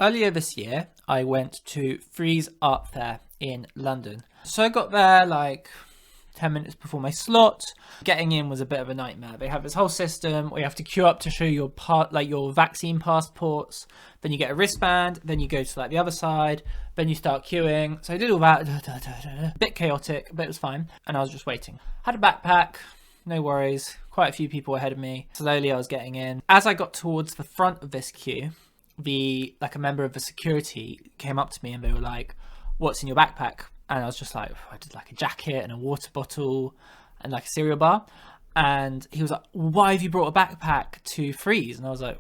Earlier this year, I went to Frieze Art Fair in London. So I got there like 10 minutes before my slot. Getting in was a bit of a nightmare. They have this whole system where you have to queue up to show your your vaccine passports. Then you get a wristband. Then you go to like the other side. Then you start queuing. So I did all that. A bit chaotic, but it was fine. And I was just waiting. Had a backpack. No worries. Quite a few people ahead of me. Slowly I was getting in. As I got towards the front of this queue, a member of the security came up to me and they were like, "What's in your backpack?" And I was just like, I did like a jacket and a water bottle and like a cereal bar. And he was like, "Why have you brought a backpack to Frieze?" And I was like,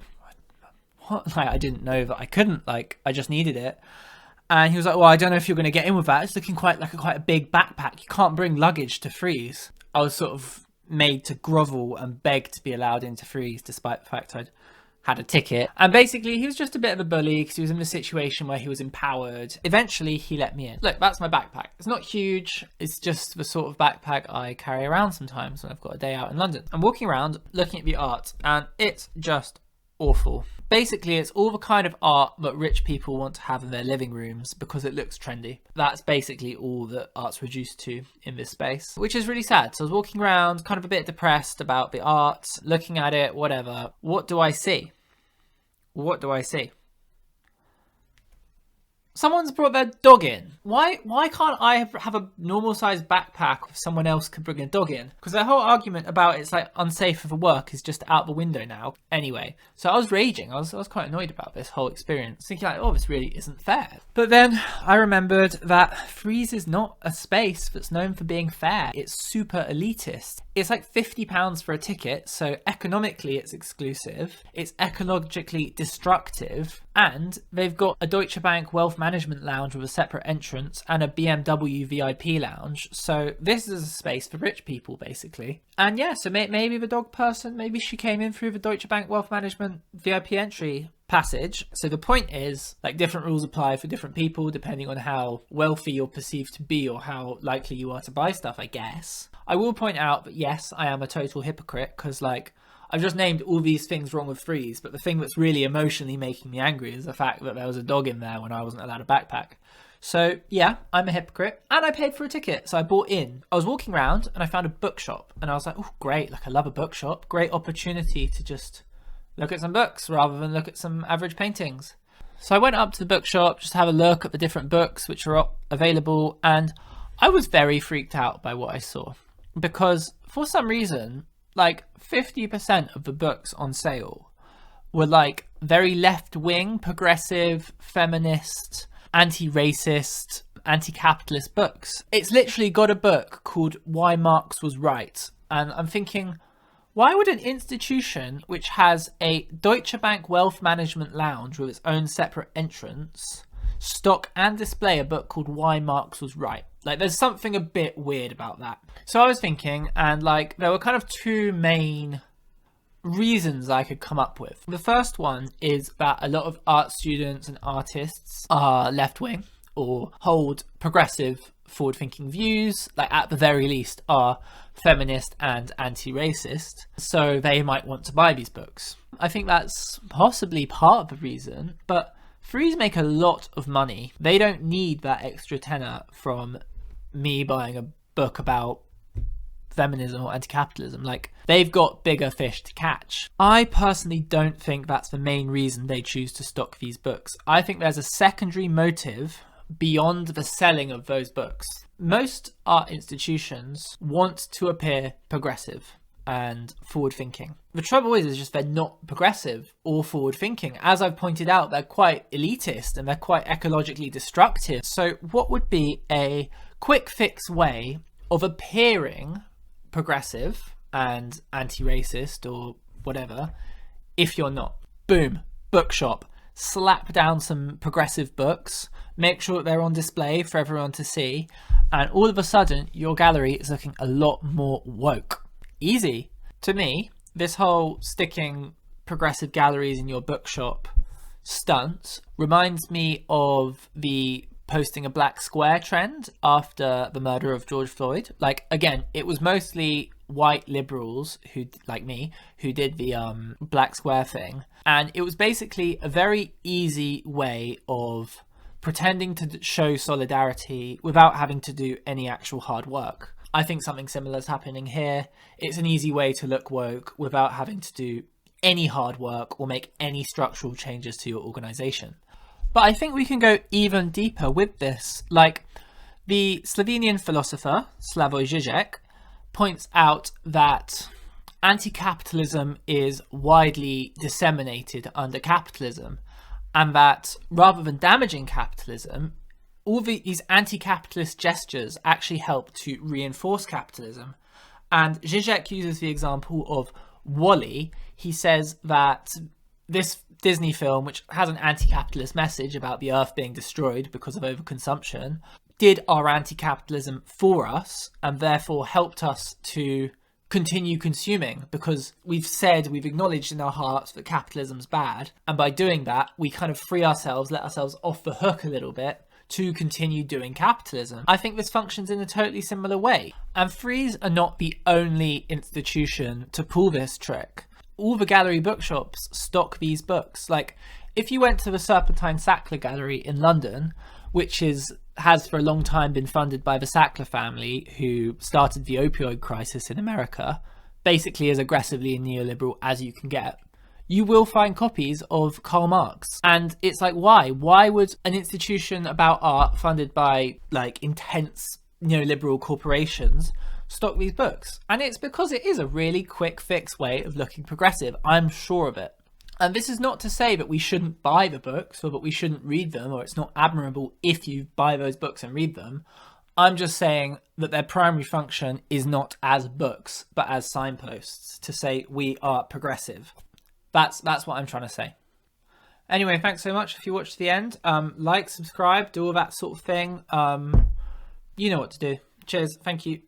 "What?" Like, I didn't know that I couldn't, like, I just needed it. And he was like, "Well, I don't know if you're going to get in with that. It's looking quite a big backpack. You can't bring luggage to Frieze." I was sort of made to grovel and beg to be allowed into Frieze, despite the fact I'd had a ticket. And basically he was just a bit of a bully because he was in a situation where he was empowered. Eventually he let me in. Look, that's my backpack. It's not huge. It's just the sort of backpack I carry around sometimes when I've got a day out in London. I'm walking around looking at the art and it's just awful. Basically, it's all the kind of art that rich people want to have in their living rooms because it looks trendy. That's basically all that art's reduced to in this space, which is really sad. So I was walking around kind of a bit depressed about the art, looking at it, whatever. What do I see? What do I see? Someone's brought their dog in. Why can't I have a normal sized backpack if someone else could bring a dog in? Because the whole argument about it's like unsafe for work is just out the window now. Anyway, so I was raging. I was quite annoyed about this whole experience, thinking like, oh, this really isn't fair. But then I remembered that Frieze is not a space that's known for being fair. It's super elitist. It's like £50 for a ticket, so economically it's exclusive. It's ecologically destructive. And they've got a Deutsche Bank wealth management lounge with a separate entrance and a BMW VIP lounge. So this is a space for rich people, basically. And yeah, so maybe the dog person, maybe she came in through the Deutsche Bank wealth management VIP entry passage. So the point is, like, different rules apply for different people depending on how wealthy you're perceived to be or how likely you are to buy stuff, I guess. I will point out that yes, I am a total hypocrite because, like, I've just named all these things wrong with Frieze, but the thing that's really emotionally making me angry is the fact that there was a dog in there when I wasn't allowed a backpack. So yeah, I'm a hypocrite and I paid for a ticket. So I bought in. I was walking around and I found a bookshop and I was like, oh, great. Like, I love a bookshop. Great opportunity to just look at some books rather than look at some average paintings. So I went up to the bookshop just to have a look at the different books which are available. And I was very freaked out by what I saw because for some reason, like 50% of the books on sale were like very left-wing, progressive, feminist, anti-racist, anti-capitalist books. It's literally got a book called Why Marx Was Right. And I'm thinking, why would an institution which has a Deutsche Bank wealth management lounge with its own separate entrance stock and display a book called Why Marx Was Right? Like, there's something a bit weird about that. So I was thinking, and like, there were kind of two main reasons I could come up with. The first one is that a lot of art students and artists are left-wing or hold progressive, forward-thinking views, like at the very least are feminist and anti-racist, so they might want to buy these books. I think that's possibly part of the reason, but Frieze make a lot of money. They don't need that extra tenner from me buying a book about feminism or anti-capitalism. Like, they've got bigger fish to catch. I personally don't think that's the main reason they choose to stock these books. I think there's a secondary motive beyond the selling of those books. Most art institutions want to appear progressive and forward-thinking. The trouble is just they're not progressive or forward-thinking. As I've pointed out, they're quite elitist and they're quite ecologically destructive. So what would be a quick fix way of appearing progressive and anti-racist or whatever if you're not? Boom, bookshop. Slap down some progressive books, make sure that they're on display for everyone to see, and all of a sudden your gallery is looking a lot more woke. Easy. To me, this whole sticking progressive galleries in your bookshop stunt reminds me of the posting a black square trend after the murder of George Floyd. Like, again, it was mostly white liberals who, like me, who did the black square thing. And it was basically a very easy way of pretending to show solidarity without having to do any actual hard work. I think something similar is happening here. It's an easy way to look woke without having to do any hard work or make any structural changes to your organization. But I think we can go even deeper with this. Like, the Slovenian philosopher Slavoj Žižek points out that anti-capitalism is widely disseminated under capitalism, and that rather than damaging capitalism, all these anti-capitalist gestures actually help to reinforce capitalism. And Žižek uses the example of WALL-E. He says that this Disney film, which has an anti-capitalist message about the earth being destroyed because of overconsumption, did our anti-capitalism for us and therefore helped us to continue consuming, because we've acknowledged in our hearts that capitalism's bad, and by doing that we kind of free ourselves, let ourselves off the hook a little bit to continue doing capitalism. I think this functions in a totally similar way, and Frieze are not the only institution to pull this trick. All the gallery bookshops stock these books. Like, if you went to the Serpentine Sackler Gallery in London, which has for a long time been funded by the Sackler family, who started the opioid crisis in America, basically as aggressively neoliberal as you can get, you will find copies of Karl Marx. And it's like, why? Why would an institution about art funded by like intense neoliberal corporations stock these books? And it's because it is a really quick fix way of looking progressive. I'm sure of it. And this is not to say that we shouldn't buy the books or that we shouldn't read them, or it's not admirable if you buy those books and read them. I'm just saying that their primary function is not as books, but as signposts to say we are progressive. That's what I'm trying to say. Anyway, thanks so much if you watched to the end. Like, subscribe, do all that sort of thing. You know what to do. Cheers. Thank you.